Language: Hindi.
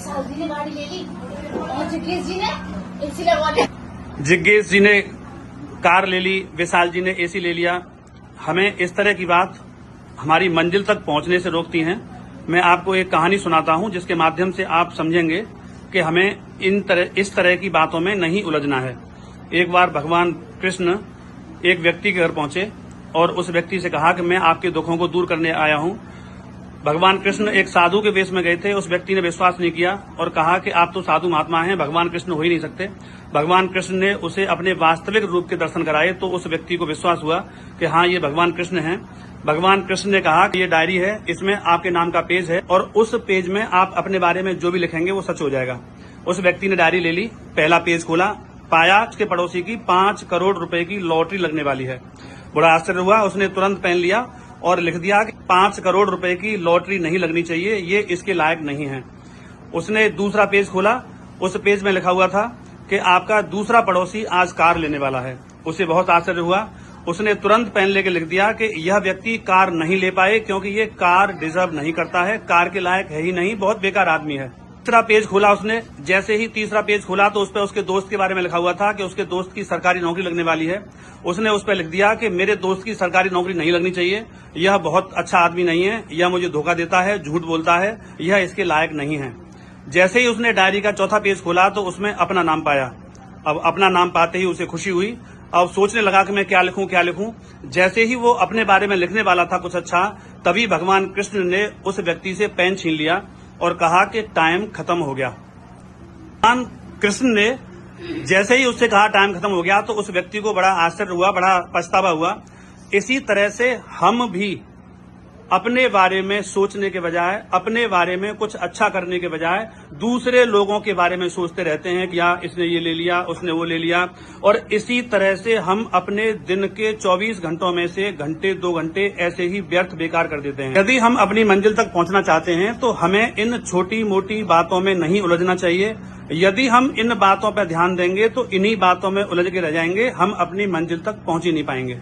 विशाल जी ने गाड़ी ले ली और जिग्गेश जी ने एसी लगवा लिया। जिग्गेश जी ने कार ले ली, विशाल जी ने एसी ले लिया। हमें इस तरह की बात हमारी मंजिल तक पहुंचने से रोकती हैं। मैं आपको एक कहानी सुनाता हूं जिसके माध्यम से आप समझेंगे कि हमें इस तरह की बातों में नहीं उलझना है। एक बार भगवान कृष्ण एक व्यक्ति के घर पहुंचे और उस व्यक्ति से कहा कि मैं आपके दुखों को दूर करने आया हूं। भगवान कृष्ण एक साधु के वेश में गए थे। उस व्यक्ति ने विश्वास नहीं किया और कहा कि आप तो साधु महात्मा हैं, भगवान कृष्ण हो ही नहीं सकते। भगवान कृष्ण ने उसे अपने वास्तविक रूप के दर्शन कराए तो उस व्यक्ति को विश्वास हुआ कि हाँ, ये भगवान कृष्ण हैं। भगवान कृष्ण ने कहा कि ये डायरी है, इसमें आपके नाम का पेज है और उस पेज में आप अपने बारे में जो भी लिखेंगे वो सच हो जाएगा। उस व्यक्ति ने डायरी ले ली, पहला पेज खोला, पाया उसके पड़ोसी की 5 करोड़ रुपए की लॉटरी लगने वाली है। बड़ा आश्चर्य हुआ। उसने तुरंत पेन लिया और लिख दिया कि 5 करोड़ रुपए की लॉटरी नहीं लगनी चाहिए, ये इसके लायक नहीं है। उसने दूसरा पेज खोला, उस पेज में लिखा हुआ था कि आपका दूसरा पड़ोसी आज कार लेने वाला है। उसे बहुत आश्चर्य हुआ। उसने तुरंत पेन लेके लिख दिया कि यह व्यक्ति कार नहीं ले पाए क्योंकि ये कार डिजर्व नहीं करता है, कार के लायक है ही नहीं, बहुत बेकार आदमी है। तीसरा पेज खोला उसने, जैसे ही तीसरा पेज खोला तो उस पर उसके दोस्त के बारे में लिखा हुआ था कि उसके दोस्त की सरकारी नौकरी लगने वाली है। उसने उस पर लिख दिया कि मेरे दोस्त की सरकारी नौकरी नहीं लगनी चाहिए, यह बहुत अच्छा आदमी नहीं है, यह मुझे धोखा देता है, झूठ बोलता है, यह इसके लायक नहीं है। जैसे ही उसने डायरी का चौथा पेज खोला तो उसमें अपना नाम पाया। अब अपना नाम पाते ही उसे खुशी हुई। अब सोचने लगा कि मैं क्या लिखूं। जैसे ही वो अपने बारे में लिखने वाला था कुछ अच्छा, तभी भगवान कृष्ण ने उस व्यक्ति से पेन छीन लिया और कहा कि टाइम खत्म हो गया। भगवान कृष्ण ने जैसे ही उससे कहा टाइम खत्म हो गया तो उस व्यक्ति को बड़ा आश्चर्य हुआ, बड़ा पछतावा हुआ। इसी तरह से हम भी अपने बारे में सोचने के बजाय, अपने बारे में कुछ अच्छा करने के बजाय दूसरे लोगों के बारे में सोचते रहते हैं कि यार इसने ये ले लिया, उसने वो ले लिया, और इसी तरह से हम अपने दिन के 24 घंटों में से घंटे 2 घंटे ऐसे ही व्यर्थ बेकार कर देते हैं। यदि हम अपनी मंजिल तक पहुंचना चाहते हैं तो हमें इन छोटी मोटी बातों में नहीं उलझना चाहिए। यदि हम इन बातों पर ध्यान देंगे तो इन्हीं बातों में उलझ के रह जाएंगे, हम अपनी मंजिल तक पहुंच ही नहीं पाएंगे।